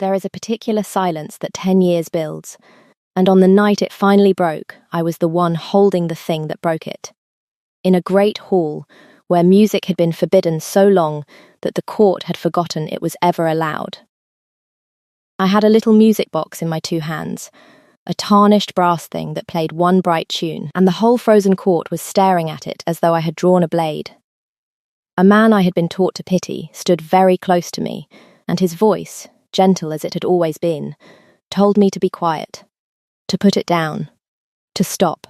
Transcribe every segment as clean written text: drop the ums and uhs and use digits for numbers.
There is a particular silence that 10 years builds, and on the night it finally broke, I was the one holding the thing that broke it. In a great hall, where music had been forbidden so long that the court had forgotten it was ever allowed. I had a little music box in my two hands, a tarnished brass thing that played one bright tune, and the whole frozen court was staring at it as though I had drawn a blade. A man I had been taught to pity stood very close to me, and his voice, gentle as it had always been, told me to be quiet, to put it down, to stop,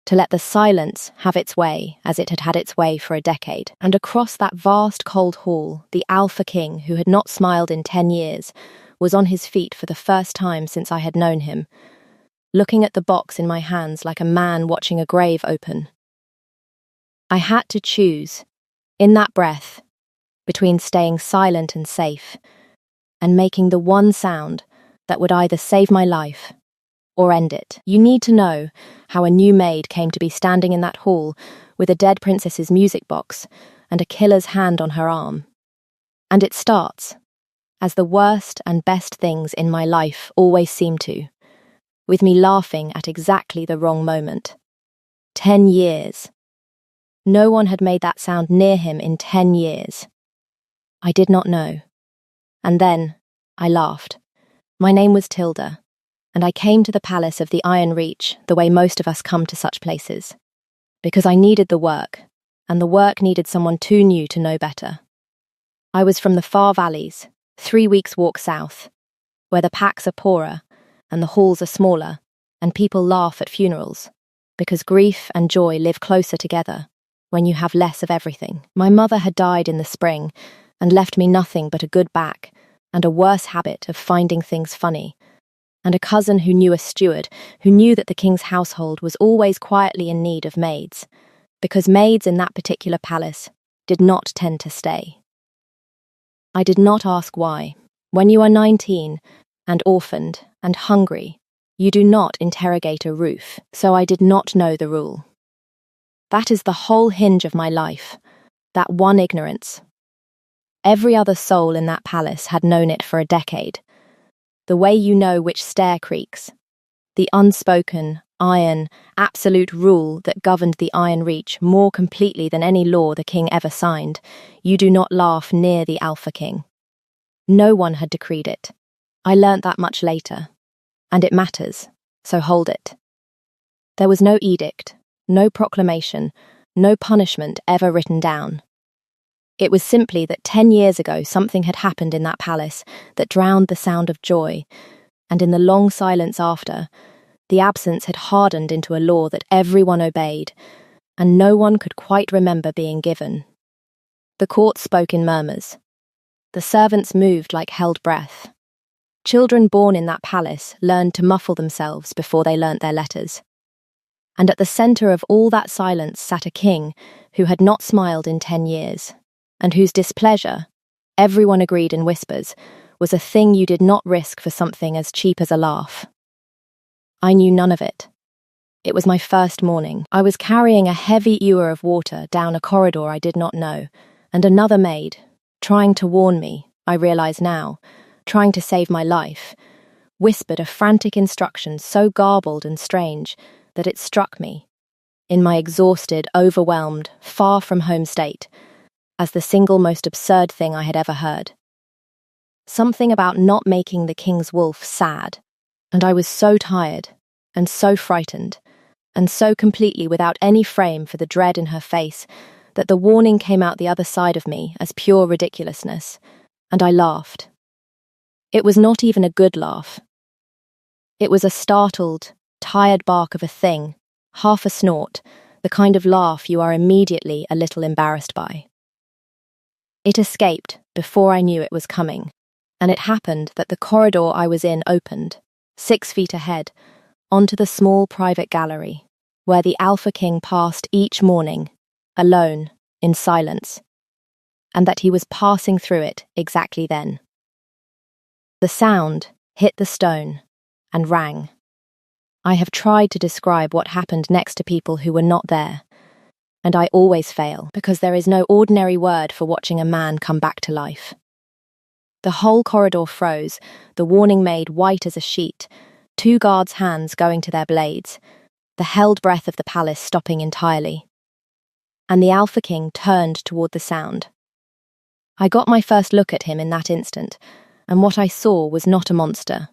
to let the silence have its way as it had had its way for a decade. And across that vast cold hall, the Alpha King, who had not smiled in 10 years, was on his feet for the first time since I had known him, looking at the box in my hands like a man watching a grave open. I had to choose, in that breath, between staying silent and safe, and making the one sound that would either save my life or end it. You need to know how a new maid came to be standing in that hall with a dead princess's music box and a killer's hand on her arm. And it starts, as the worst and best things in my life always seem to, with me laughing at exactly the wrong moment. 10 years. No one had made that sound near him in 10 years. I did not know. And then I laughed. My name was Tilda, and I came to the Palace of the Iron Reach the way most of us come to such places, because I needed the work, and the work needed someone too new to know better. I was from the far valleys, 3 weeks' walk south, where the packs are poorer, and the halls are smaller, and people laugh at funerals, because grief and joy live closer together when you have less of everything. My mother had died in the spring, and left me nothing but a good back, and a worse habit of finding things funny, and a cousin who knew a steward who knew that the king's household was always quietly in need of maids, because maids in that particular palace did not tend to stay. I did not ask why. When you are 19, and orphaned, and hungry, you do not interrogate a roof, so I did not know the rule. That is the whole hinge of my life, that one ignorance. Every other soul in that palace had known it for a decade. The way you know which stair creaks. The unspoken, iron, absolute rule that governed the Iron Reach more completely than any law the king ever signed. You do not laugh near the Alpha King. No one had decreed it. I learnt that much later. And it matters, so hold it. There was no edict, no proclamation, no punishment ever written down. It was simply that 10 years ago something had happened in that palace that drowned the sound of joy, and in the long silence after, the absence had hardened into a law that everyone obeyed, and no one could quite remember being given. The court spoke in murmurs. The servants moved like held breath. Children born in that palace learned to muffle themselves before they learnt their letters. And at the centre of all that silence sat a king who had not smiled in 10 years, and whose displeasure, everyone agreed in whispers, was a thing you did not risk for something as cheap as a laugh. I knew none of it. It was my first morning. I was carrying a heavy ewer of water down a corridor I did not know, and another maid, trying to warn me, I realise now, trying to save my life, whispered a frantic instruction so garbled and strange that it struck me, in my exhausted, overwhelmed, far from home state, as the single most absurd thing I had ever heard. Something about not making the king's wolf sad, and I was so tired, and so frightened, and so completely without any frame for the dread in her face, that the warning came out the other side of me as pure ridiculousness, and I laughed. It was not even a good laugh. It was a startled, tired bark of a thing, half a snort, the kind of laugh you are immediately a little embarrassed by. It escaped before I knew it was coming, and it happened that the corridor I was in opened, 6 feet ahead, onto the small private gallery, where the Alpha King passed each morning, alone, in silence, and that he was passing through it exactly then. The sound hit the stone and rang. I have tried to describe what happened next to people who were not there, and I always fail because there is no ordinary word for watching a man come back to life. The whole corridor froze, the warning maid white as a sheet, 2 guards' hands going to their blades, the held breath of the palace stopping entirely. And the Alpha King turned toward the sound. I got my first look at him in that instant, and what I saw was not a monster.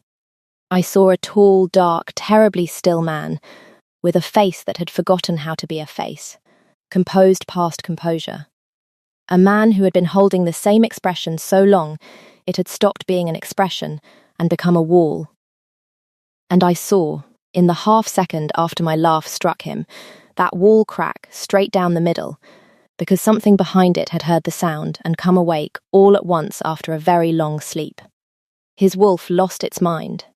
I saw a tall, dark, terribly still man, with a face that had forgotten how to be a face, composed past composure. A man who had been holding the same expression so long it had stopped being an expression and become a wall. And I saw, in the half-second after my laugh struck him, that wall crack straight down the middle, because something behind it had heard the sound and come awake all at once after a very long sleep. His wolf lost its mind.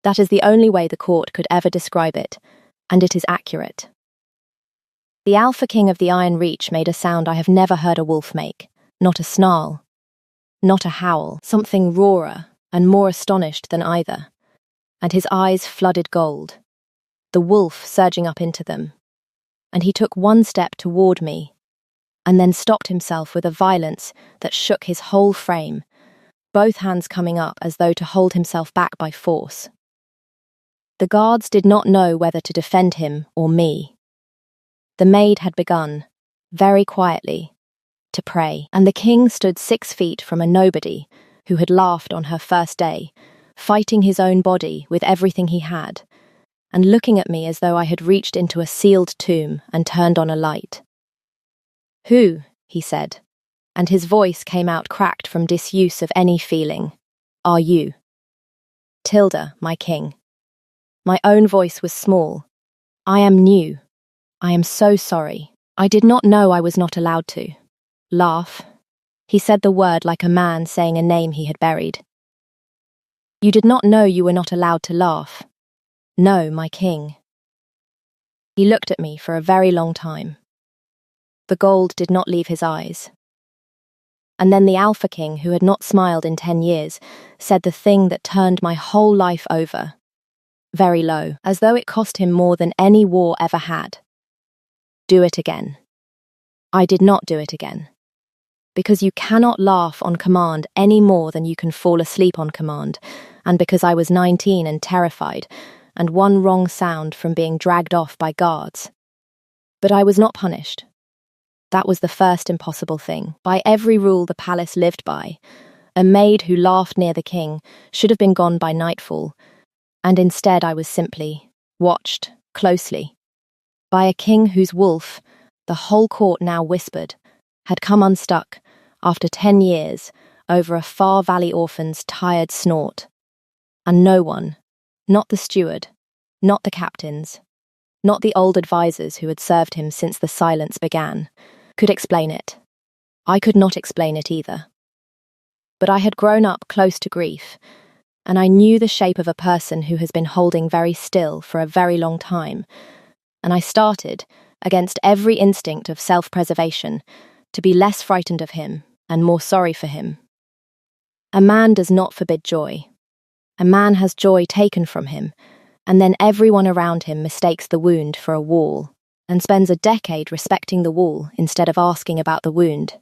That is the only way the court could ever describe it, and it is accurate. The Alpha King of the Iron Reach made a sound I have never heard a wolf make, not a snarl, not a howl, something rawer and more astonished than either, and his eyes flooded gold, the wolf surging up into them, and he took one step toward me, and then stopped himself with a violence that shook his whole frame, both hands coming up as though to hold himself back by force. The guards did not know whether to defend him or me. The maid had begun, very quietly, to pray, and the king stood 6 feet from a nobody who had laughed on her first day, fighting his own body with everything he had, and looking at me as though I had reached into a sealed tomb and turned on a light. "Who?" he said, and his voice came out cracked from disuse of any feeling. "Are you?" "Tilda, my king." My own voice was small. "I am new. I am so sorry. I did not know I was not allowed to." "Laugh." He said the word like a man saying a name he had buried. "You did not know you were not allowed to laugh." "No, my king." He looked at me for a very long time. The gold did not leave his eyes. And then the Alpha King, who had not smiled in 10 years, said the thing that turned my whole life over, very low, as though it cost him more than any war ever had. "Do it again." I did not do it again. Because you cannot laugh on command any more than you can fall asleep on command, and because I was 19 and terrified, and one wrong sound from being dragged off by guards. But I was not punished. That was the first impossible thing. By every rule the palace lived by, a maid who laughed near the king should have been gone by nightfall, and instead I was simply watched closely by a king whose wolf, the whole court now whispered, had come unstuck after 10 years over a Far Valley orphan's tired snort. And no one, not the steward, not the captains, not the old advisors who had served him since the silence began, could explain it. I could not explain it either. But I had grown up close to grief, and I knew the shape of a person who has been holding very still for a very long time, and I started, against every instinct of self-preservation, to be less frightened of him and more sorry for him. A man does not forbid joy. A man has joy taken from him, and then everyone around him mistakes the wound for a wall, and spends a decade respecting the wall instead of asking about the wound.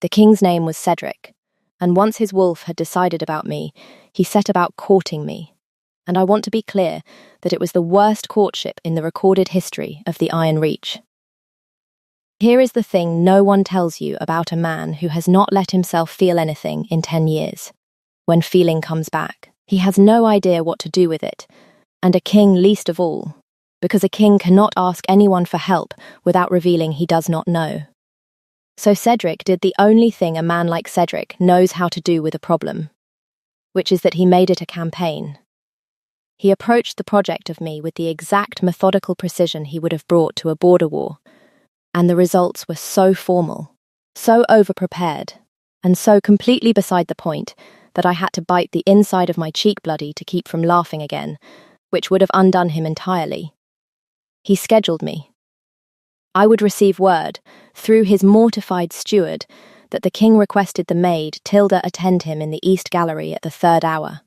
The king's name was Cedric, and once his wolf had decided about me, he set about courting me. And I want to be clear that it was the worst courtship in the recorded history of the Iron Reach. Here is the thing no one tells you about a man who has not let himself feel anything in 10 years. When feeling comes back, he has no idea what to do with it, and a king least of all, because a king cannot ask anyone for help without revealing he does not know. So Cedric did the only thing a man like Cedric knows how to do with a problem, which is that he made it a campaign. He approached the project of me with the exact methodical precision he would have brought to a border war, and the results were so formal, so over-prepared, and so completely beside the point that I had to bite the inside of my cheek bloody to keep from laughing again, which would have undone him entirely. He scheduled me. I would receive word, through his mortified steward, that the king requested the maid Tilda attend him in the East Gallery at the 3rd hour,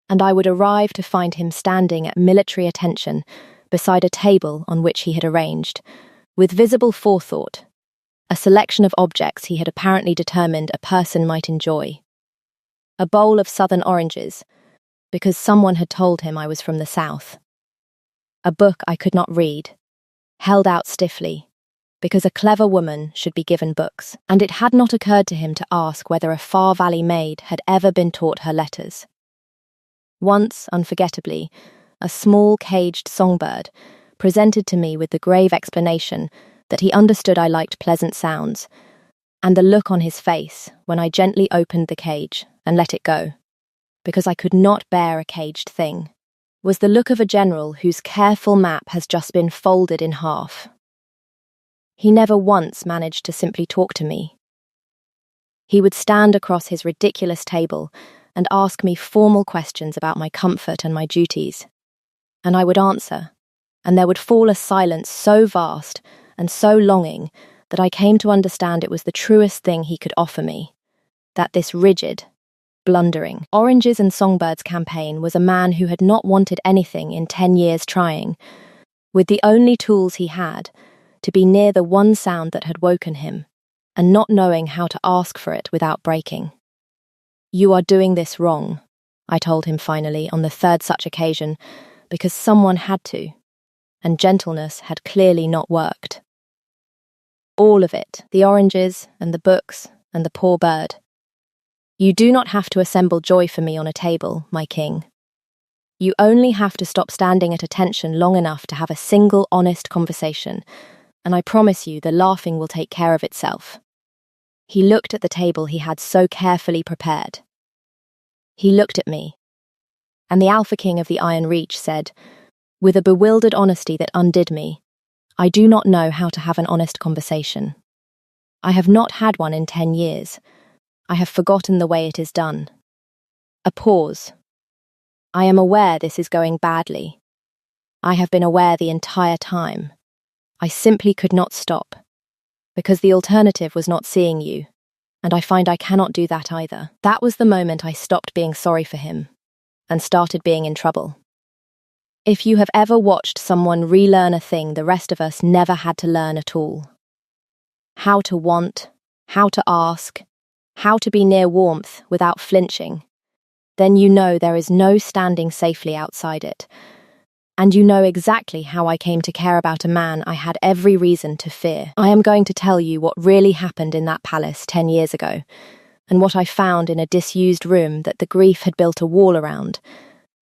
and I would arrive to find him standing at military attention beside a table on which he had arranged, with visible forethought, a selection of objects he had apparently determined a person might enjoy. a bowl of southern oranges, because someone had told him I was from the south. A book I could not read, held out stiffly, because a clever woman should be given books, and it had not occurred to him to ask whether a Far Valley maid had ever been taught her letters. Once, unforgettably, a small caged songbird presented to me with the grave explanation that he understood I liked pleasant sounds, and the look on his face when I gently opened the cage and let it go, because I could not bear a caged thing, was the look of a general whose careful map has just been folded in half. He never once managed to simply talk to me. He would stand across his ridiculous table and ask me formal questions about my comfort and my duties, and I would answer, and there would fall a silence so vast and so longing that I came to understand it was the truest thing he could offer me, that this rigid, blundering, Oranges and Songbirds campaign was a man who had not wanted anything in 10 years trying, with the only tools he had, to be near the one sound that had woken him, and not knowing how to ask for it without breaking. "You are doing this wrong," I told him finally on the third such occasion, because someone had to, and gentleness had clearly not worked. All of it, the oranges and the books and the poor bird. You do not have to assemble joy for me on a table, my king. You only have to stop standing at attention long enough to have a single honest conversation, and I promise you the laughing will take care of itself. He looked at the table he had so carefully prepared. He looked at me, and the Alpha King of the Iron Reach said, with a bewildered honesty that undid me, "I do not know how to have an honest conversation. I have not had one in 10 years. I have forgotten the way it is done." A pause. "I am aware this is going badly. I have been aware the entire time. I simply could not stop, because the alternative was not seeing you, and I find I cannot do that either." That was the moment I stopped being sorry for him, and started being in trouble. If you have ever watched someone relearn a thing the rest of us never had to learn at all, how to want, how to ask, how to be near warmth without flinching, then you know there is no standing safely outside it. And you know exactly how I came to care about a man I had every reason to fear. I am going to tell you what really happened in that palace 10 years ago, and what I found in a disused room that the grief had built a wall around,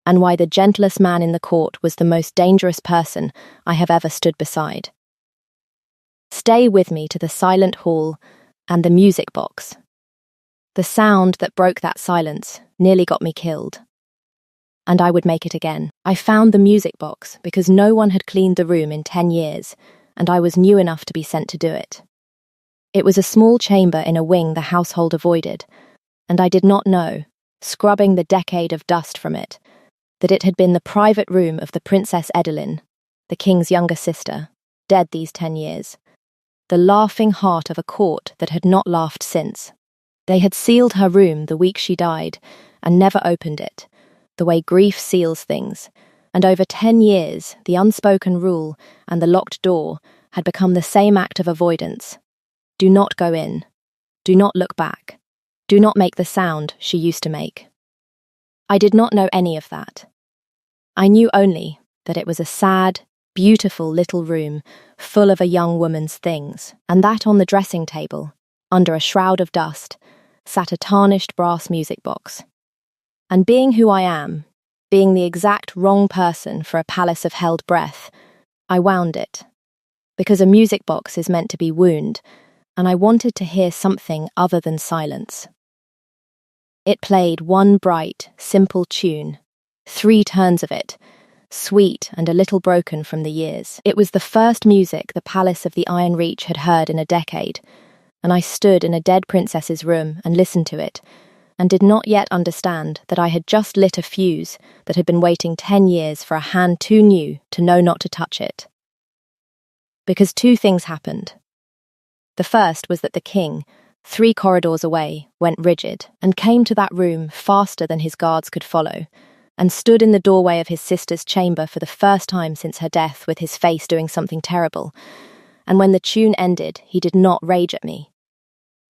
and why the gentlest man in the court was the most dangerous person I have ever stood beside. Stay with me to the silent hall and the music box. The sound that broke that silence nearly got me killed. And I would make it again. I found the music box because no one had cleaned the room in 10 years, and I was new enough to be sent to do it. It was a small chamber in a wing the household avoided, and I did not know, scrubbing the decade of dust from it, that it had been the private room of the Princess Edeline, the king's younger sister, dead these 10 years, the laughing heart of a court that had not laughed since. They had sealed her room the week she died, and never opened it, the way grief seals things, and over 10 years the unspoken rule and the locked door had become the same act of avoidance. Do not go in. Do not look back. Do not make the sound she used to make. I did not know any of that. I knew only that it was a sad, beautiful little room full of a young woman's things, and that on the dressing table, under a shroud of dust, sat a tarnished brass music box. And being who I am, being the exact wrong person for a palace of held breath, I wound it. Because a music box is meant to be wound, and I wanted to hear something other than silence. It played one bright, simple tune, 3 turns of it, sweet and a little broken from the years. It was the first music the Palace of the Iron Reach had heard in a decade, and I stood in a dead princess's room and listened to it, and did not yet understand that I had just lit a fuse that had been waiting 10 years for a hand too new to know not to touch it. Because 2 things happened. The first was that the king, 3 corridors away, went rigid, and came to that room faster than his guards could follow, and stood in the doorway of his sister's chamber for the first time since her death with his face doing something terrible, and when the tune ended, he did not rage at me.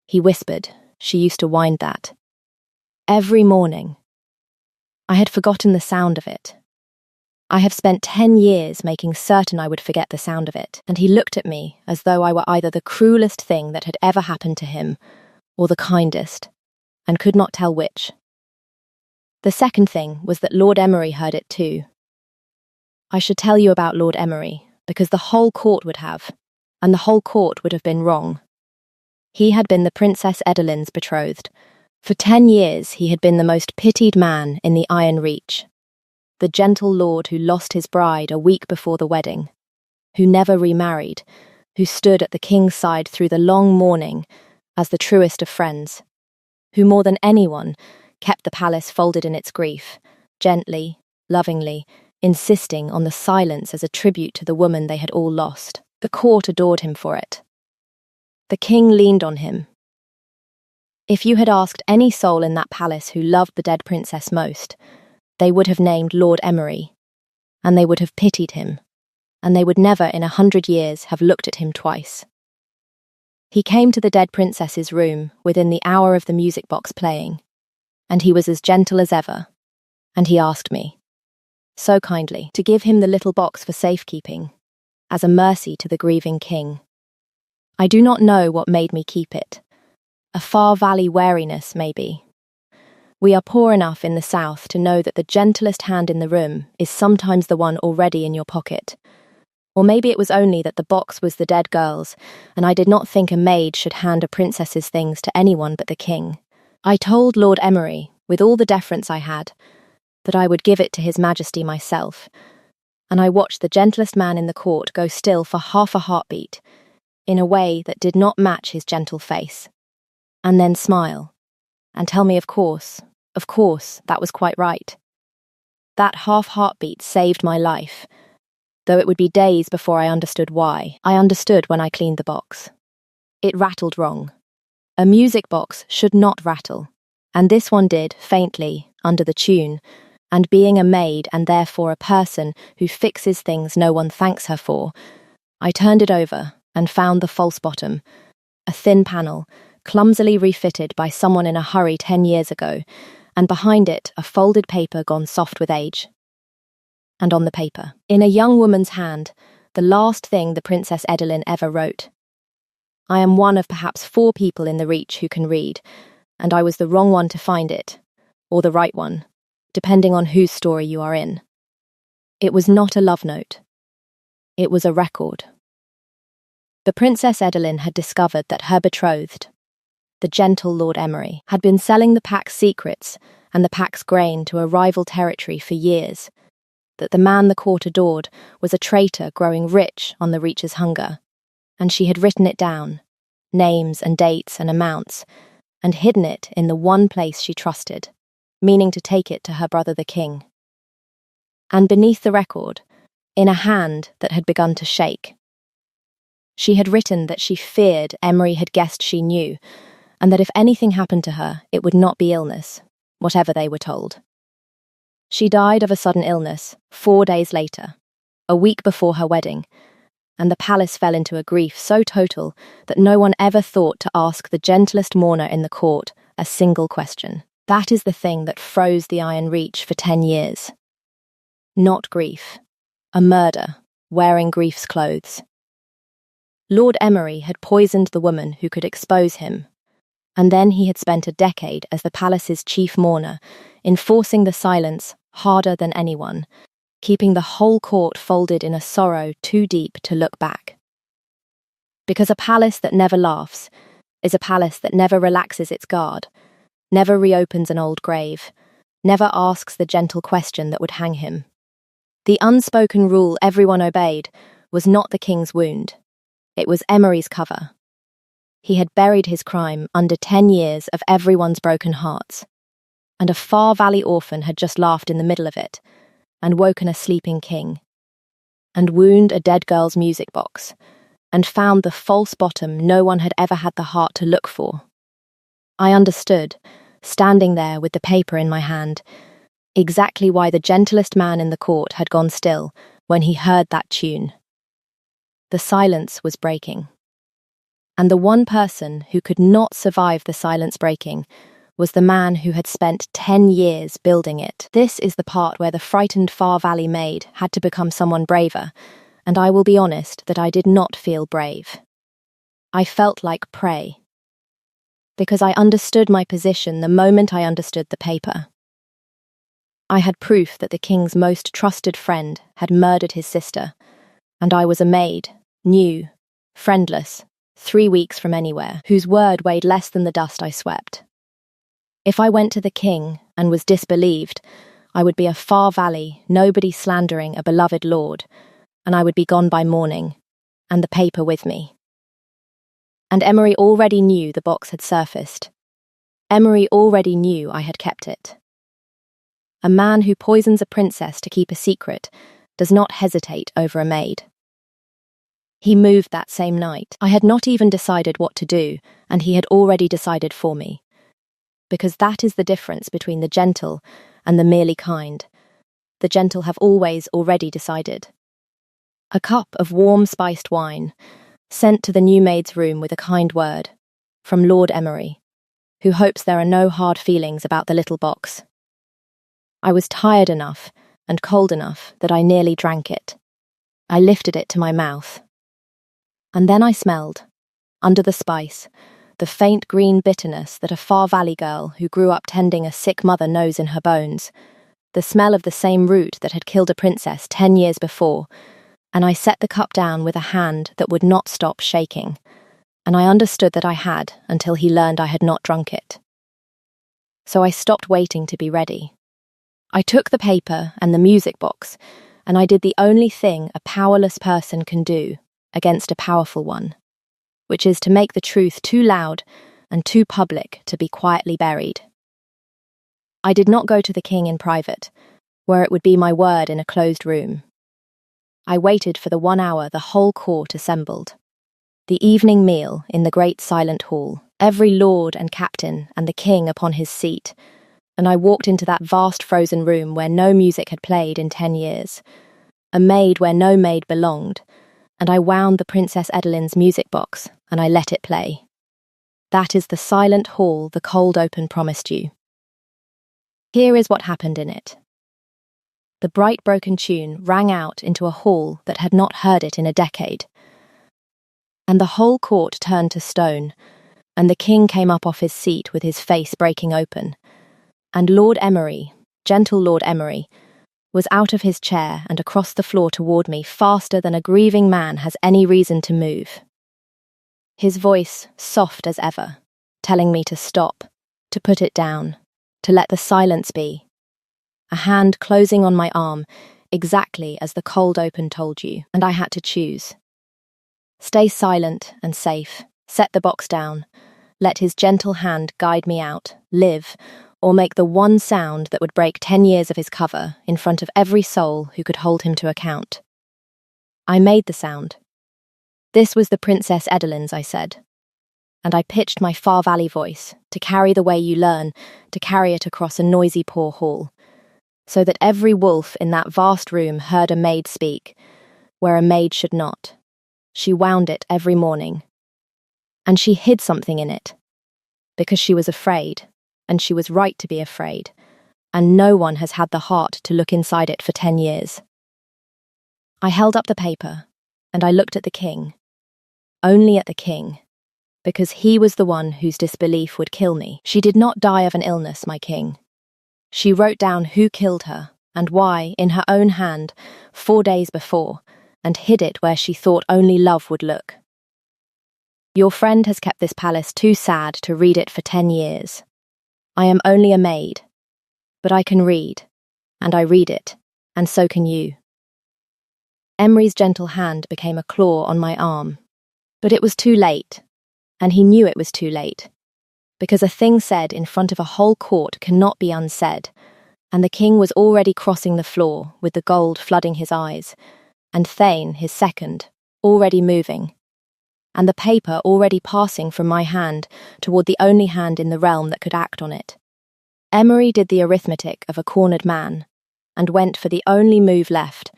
He whispered, she used to wind that. every morning. I had forgotten the sound of it. I have spent 10 years making certain I would forget the sound of it, and he looked at me as though I were either the cruelest thing that had ever happened to him or the kindest, and could not tell which. The second thing was that Lord Emery heard it too. I should tell you about Lord Emery, because the whole court would have, and the whole court would have been wrong. He had been the Princess Edeline's betrothed. For 10 years he had been the most pitied man in the Iron Reach. The gentle lord who lost his bride a week before the wedding, who never remarried, who stood at the king's side through the long mourning as the truest of friends, who more than anyone kept the palace folded in its grief, gently, lovingly, insisting on the silence as a tribute to the woman they had all lost. The court adored him for it. The king leaned on him. If you had asked any soul in that palace who loved the dead princess most, they would have named Lord Emery, and they would have pitied him, and they would never in 100 years have looked at him twice. He came to the dead princess's room within the hour of the music box playing, and he was as gentle as ever, and he asked me, so kindly, to give him the little box for safekeeping, as a mercy to the grieving king. I do not know what made me keep it. A Far Valley wariness, maybe. We are poor enough in the south to know that the gentlest hand in the room is sometimes the one already in your pocket. Or maybe it was only that the box was the dead girl's, and I did not think a maid should hand a princess's things to anyone but the king. I told Lord Emery, with all the deference I had, that I would give it to His Majesty myself, and I watched the gentlest man in the court go still for half a heartbeat, in a way that did not match his gentle face, and then smile, and tell me of course, that was quite right. That half heartbeat saved my life, though it would be days before I understood why. I understood when I cleaned the box. It rattled wrong. A music box should not rattle, and this one did, faintly, under the tune, and being a maid and therefore a person who fixes things no one thanks her for, I turned it over and found the false bottom, a thin panel, clumsily refitted by someone in a hurry 10 years ago, and behind it a folded paper gone soft with age. And on the paper, in a young woman's hand, the last thing the Princess Edeline ever wrote. I am one of perhaps 4 people in the Reach who can read, and I was the wrong one to find it, or the right one, depending on whose story you are in. It was not a love note. It was a record. The Princess Edeline had discovered that her betrothed, the gentle Lord Emery, had been selling the pack's secrets and the pack's grain to a rival territory for years, that the man the court adored was a traitor growing rich on the Reach's hunger, and she had written it down, names and dates and amounts, and hidden it in the one place she trusted, meaning to take it to her brother the king. And beneath the record, in a hand that had begun to shake, she had written that she feared Emery had guessed she knew, and that if anything happened to her, it would not be illness, whatever they were told. She died of a sudden illness 4 days later, a week before her wedding, and the palace fell into a grief so total that no one ever thought to ask the gentlest mourner in the court a single question. That is the thing that froze the Iron Reach for 10 years. Not grief, a murder, wearing grief's clothes. Lord Emery had poisoned the woman who could expose him, and then he had spent a decade as the palace's chief mourner, enforcing the silence harder than anyone, keeping the whole court folded in a sorrow too deep to look back. Because a palace that never laughs is a palace that never relaxes its guard, never reopens an old grave, never asks the gentle question that would hang him. The unspoken rule everyone obeyed was not the king's wound. It was Emery's cover. He had buried his crime under 10 years of everyone's broken hearts, and a Far Valley orphan had just laughed in the middle of it, and woken a sleeping king, and wound a dead girl's music box, and found the false bottom no one had ever had the heart to look for. I understood, standing there with the paper in my hand, exactly why the gentlest man in the court had gone still when he heard that tune. The silence was breaking. And the one person who could not survive the silence breaking was the man who had spent 10 years building it. This is the part where the frightened Far Valley maid had to become someone braver, and I will be honest that I did not feel brave. I felt like prey, because I understood my position the moment I understood the paper. I had proof that the king's most trusted friend had murdered his sister, and I was a maid, new, friendless, 3 weeks from anywhere, whose word weighed less than the dust I swept. If I went to the king and was disbelieved, I would be a Far Valley, nobody slandering a beloved lord, and I would be gone by morning, and the paper with me. And Emery already knew the box had surfaced. Emery already knew I had kept it. A man who poisons a princess to keep a secret does not hesitate over a maid. He moved that same night. I had not even decided what to do, and he had already decided for me. Because that is the difference between the gentle and the merely kind. The gentle have always already decided. A cup of warm spiced wine, sent to the new maid's room with a kind word, from Lord Emery, who hopes there are no hard feelings about the little box. I was tired enough and cold enough that I nearly drank it. I lifted it to my mouth. And then I smelled, under the spice, the faint green bitterness that a Far Valley girl who grew up tending a sick mother knows in her bones, the smell of the same root that had killed a princess 10 years before, and I set the cup down with a hand that would not stop shaking, and I understood that I had until he learned I had not drunk it. So I stopped waiting to be ready. I took the paper and the music box, and I did the only thing a powerless person can do against a powerful one, which is to make the truth too loud and too public to be quietly buried. I did not go to the king in private, where it would be my word in a closed room. I waited for the 1 hour the whole court assembled. The evening meal in the great silent hall, every lord and captain and the king upon his seat, and I walked into that vast frozen room where no music had played in 10 years, a maid where no maid belonged, and I wound the Princess Edeline's music box, and I let it play. That is the silent hall the cold open promised you. Here is what happened in it. The bright broken tune rang out into a hall that had not heard it in a decade. And the whole court turned to stone, and the king came up off his seat with his face breaking open. And Lord Emery, gentle Lord Emery, was out of his chair and across the floor toward me faster than a grieving man has any reason to move. His voice soft as ever, telling me to stop, to put it down, to let the silence be. A hand closing on my arm, exactly as the cold open told you, and I had to choose. Stay silent and safe, set the box down, let his gentle hand guide me out, live, or make the one sound that would break 10 years of his cover in front of every soul who could hold him to account. I made the sound. This was the Princess Edeline's, I said, and I pitched my Far Valley voice to carry the way you learn, to carry it across a noisy poor hall, so that every wolf in that vast room heard a maid speak, where a maid should not. She wound it every morning. And she hid something in it, because she was afraid, and she was right to be afraid, and no one has had the heart to look inside it for 10 years. I held up the paper, and I looked at the king, only at the king, because he was the one whose disbelief would kill me. She did not die of an illness, my king. She wrote down who killed her, and why, in her own hand, 4 days before, and hid it where she thought only love would look. Your friend has kept this palace too sad to read it for 10 years. I am only a maid, but I can read, and I read it, and so can you. Emery's gentle hand became a claw on my arm, but it was too late, and he knew it was too late, because a thing said in front of a whole court cannot be unsaid, and the king was already crossing the floor with the gold flooding his eyes, and Thane, his second, already moving, and the paper already passing from my hand toward the only hand in the realm that could act on it. Emery did the arithmetic of a cornered man, and went for the only move left,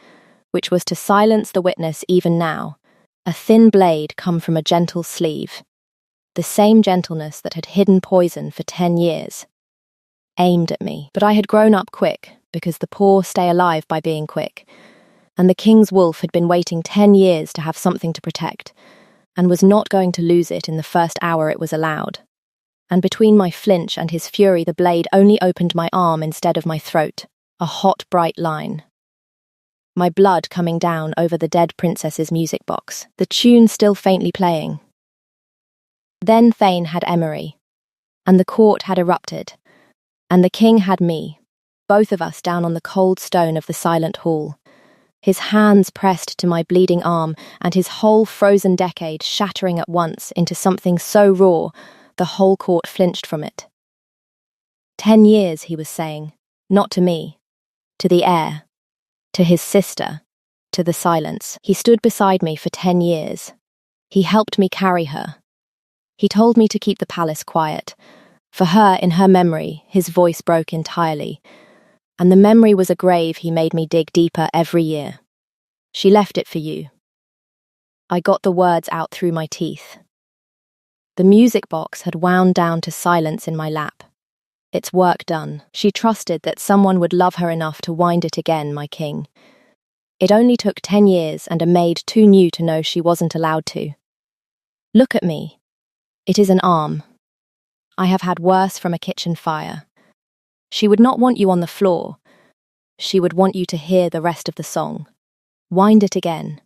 which was to silence the witness even now, a thin blade come from a gentle sleeve. the same gentleness that had hidden poison for 10 years, aimed at me. But I had grown up quick, because the poor stay alive by being quick, and the king's wolf had been waiting 10 years to have something to protect, and was not going to lose it in the first hour it was allowed. And between my flinch and his fury, the blade only opened my arm instead of my throat, a hot, bright line. My blood coming down over the dead princess's music box, the tune still faintly playing. Then Thane had Emery, and the court had erupted, and the king had me, both of us down on the cold stone of the silent hall, his hands pressed to my bleeding arm, and his whole frozen decade shattering at once into something so raw the whole court flinched from it. 10 years, he was saying, not to me, to the air, to his sister, to the silence. He stood beside me for 10 years. He helped me carry her. He told me to keep the palace quiet. For her, in her memory, his voice broke entirely, and the memory was a grave he made me dig deeper every year. She left it for you. I got the words out through my teeth. The music box had wound down to silence in my lap. Its work done. She trusted that someone would love her enough to wind it again, my king. It only took 10 years and a maid too new to know she wasn't allowed to. Look at me. It is an arm. I have had worse from a kitchen fire. She would not want you on the floor. She would want you to hear the rest of the song. Wind it again.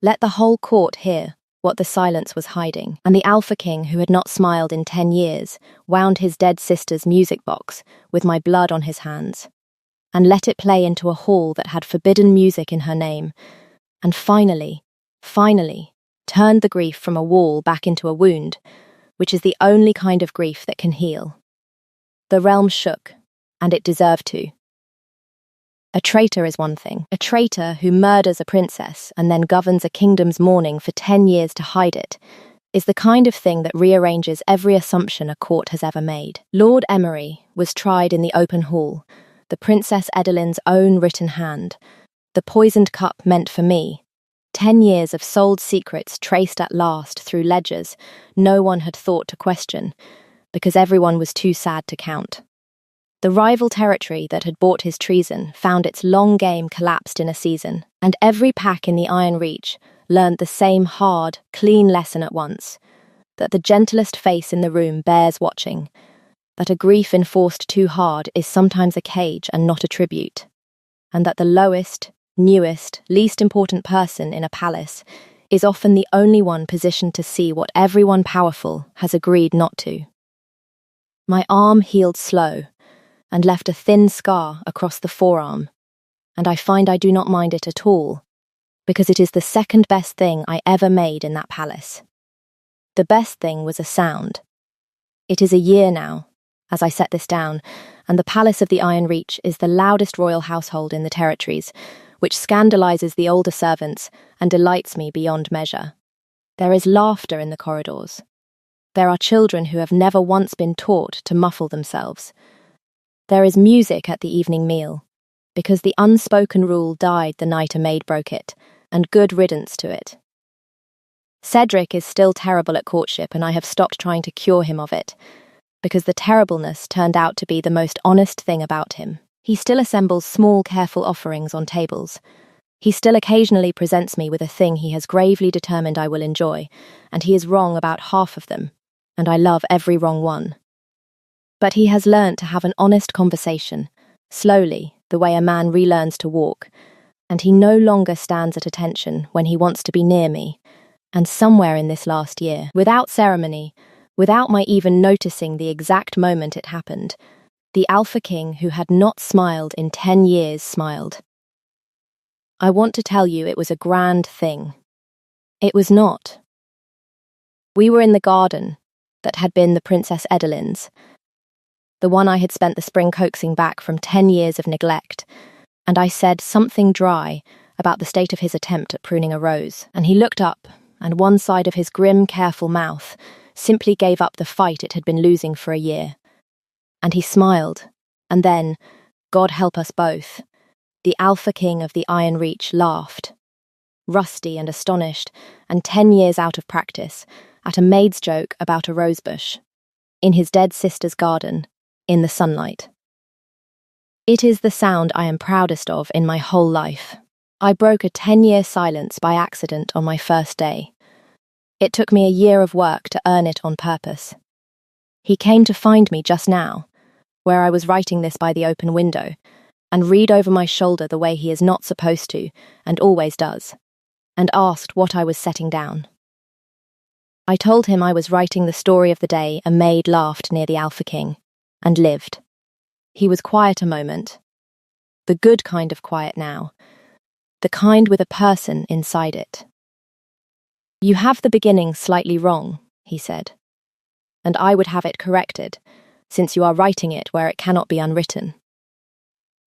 Let the whole court hear what the silence was hiding. And the Alpha King, who had not smiled in 10 years, wound his dead sister's music box with my blood on his hands, and let it play into a hall that had forbidden music in her name, and finally, turned the grief from a wall back into a wound, which is the only kind of grief that can heal. The realm shook, and it deserved to. A traitor is one thing. A traitor who murders a princess and then governs a kingdom's mourning for 10 years to hide it is the kind of thing that rearranges every assumption a court has ever made. Lord Emery was tried in the open hall, the Princess Edeline's own written hand, the poisoned cup meant for me, 10 years of sold secrets traced at last through ledgers no one had thought to question, because everyone was too sad to count. The rival territory that had bought his treason found its long game collapsed in a season, and every pack in the Iron Reach learned the same hard, clean lesson at once, that the gentlest face in the room bears watching, that a grief enforced too hard is sometimes a cage and not a tribute, and that the lowest, newest, least important person in a palace is often the only one positioned to see what everyone powerful has agreed not to. My arm healed slow, and left a thin scar across the forearm, and I find I do not mind it at all, because it is the second best thing I ever made in that palace. The best thing was a sound. It is a year now, as I set this down, and the Palace of the Iron Reach is the loudest royal household in the territories, which scandalizes the older servants and delights me beyond measure. There is laughter in the corridors. There are children who have never once been taught to muffle themselves. There is music at the evening meal, because the unspoken rule died the night a maid broke it, and good riddance to it. Cedric is still terrible at courtship, and I have stopped trying to cure him of it, because the terribleness turned out to be the most honest thing about him. He still assembles small, careful offerings on tables. He still occasionally presents me with a thing he has gravely determined I will enjoy, and he is wrong about half of them, and I love every wrong one. But he has learnt to have an honest conversation, slowly, the way a man relearns to walk, and he no longer stands at attention when he wants to be near me, and somewhere in this last year, without ceremony, without my even noticing the exact moment it happened, the Alpha King who had not smiled in 10 years smiled. I want to tell you it was a grand thing. It was not. We were in the garden that had been the Princess Edeline's, the one I had spent the spring coaxing back from 10 years of neglect, and I said something dry about the state of his attempt at pruning a rose, and he looked up, and one side of his grim, careful mouth simply gave up the fight it had been losing for a year. And he smiled, and then, God help us both, the Alpha King of the Iron Reach laughed. Rusty and astonished, and 10 years out of practice, at a maid's joke about a rosebush, in his dead sister's garden, in the sunlight. It is the sound I am proudest of in my whole life. I broke a 10-year silence by accident on my first day. It took me a year of work to earn it on purpose. He came to find me just now, where I was writing this by the open window, and read over my shoulder the way he is not supposed to, and always does, and asked what I was setting down. I told him I was writing the story of the day a maid laughed near the Alpha King, and lived. He was quiet a moment. The good kind of quiet now. The kind with a person inside it. "You have the beginning slightly wrong," he said, "and I would have it corrected, since you are writing it where it cannot be unwritten."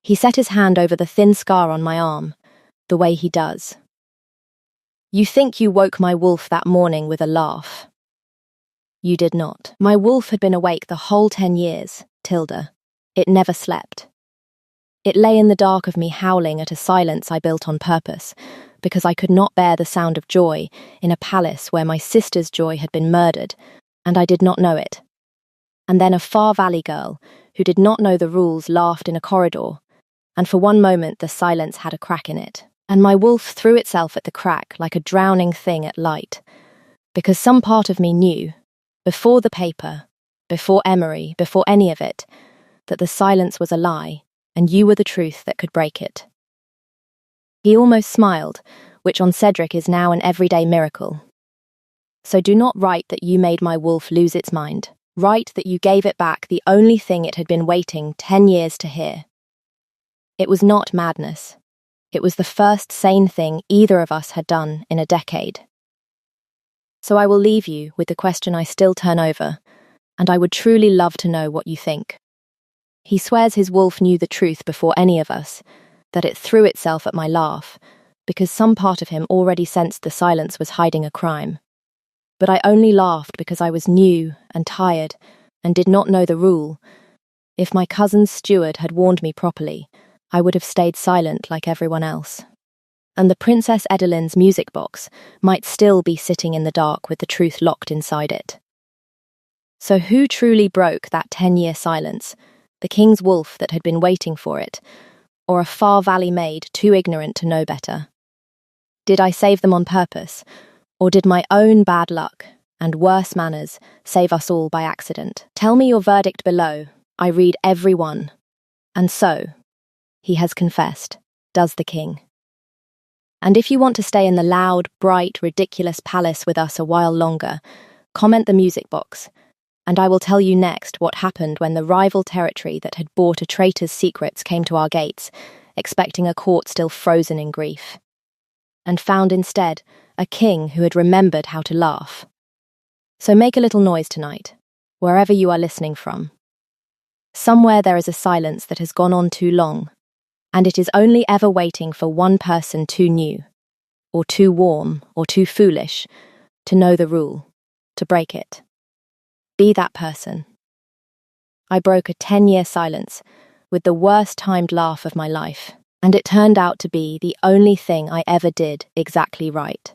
He set his hand over the thin scar on my arm, the way he does. "You think you woke my wolf that morning with a laugh. You did not. My wolf had been awake the whole 10 years, Tilda. It never slept. It lay in the dark of me howling at a silence I built on purpose, because I could not bear the sound of joy in a palace where my sister's joy had been murdered, and I did not know it. And then a far valley girl, who did not know the rules, laughed in a corridor, and for one moment the silence had a crack in it, and my wolf threw itself at the crack like a drowning thing at light, because some part of me knew, before the paper, before Emery, before any of it, that the silence was a lie, and you were the truth that could break it." He almost smiled, which on Cedric is now an everyday miracle. "So do not write that you made my wolf lose its mind. Write that you gave it back the only thing it had been waiting 10 years to hear. It was not madness. It was the first sane thing either of us had done in a decade. So I will leave you with the question I still turn over, and I would truly love to know what you think." He swears his wolf knew the truth before any of us, that it threw itself at my laugh, because some part of him already sensed the silence was hiding a crime. But I only laughed because I was new and tired and did not know the rule. If my cousin's steward had warned me properly, I would have stayed silent like everyone else. And the Princess Edeline's music box might still be sitting in the dark with the truth locked inside it. So who truly broke that 10-year silence? The king's wolf that had been waiting for it, or a far valley maid too ignorant to know better? Did I save them on purpose, or did my own bad luck and worse manners save us all by accident? Tell me your verdict below. I read every one. And so, he has confessed, does the king. And if you want to stay in the loud, bright, ridiculous palace with us a while longer, comment the music box, and I will tell you next what happened when the rival territory that had bought a traitor's secrets came to our gates, expecting a court still frozen in grief, and found instead a king who had remembered how to laugh. So make a little noise tonight, wherever you are listening from. Somewhere there is a silence that has gone on too long, and it is only ever waiting for one person too new, or too warm, or too foolish, to know the rule, to break it. Be that person. I broke a 10-year silence with the worst timed laugh of my life, and it turned out to be the only thing I ever did exactly right.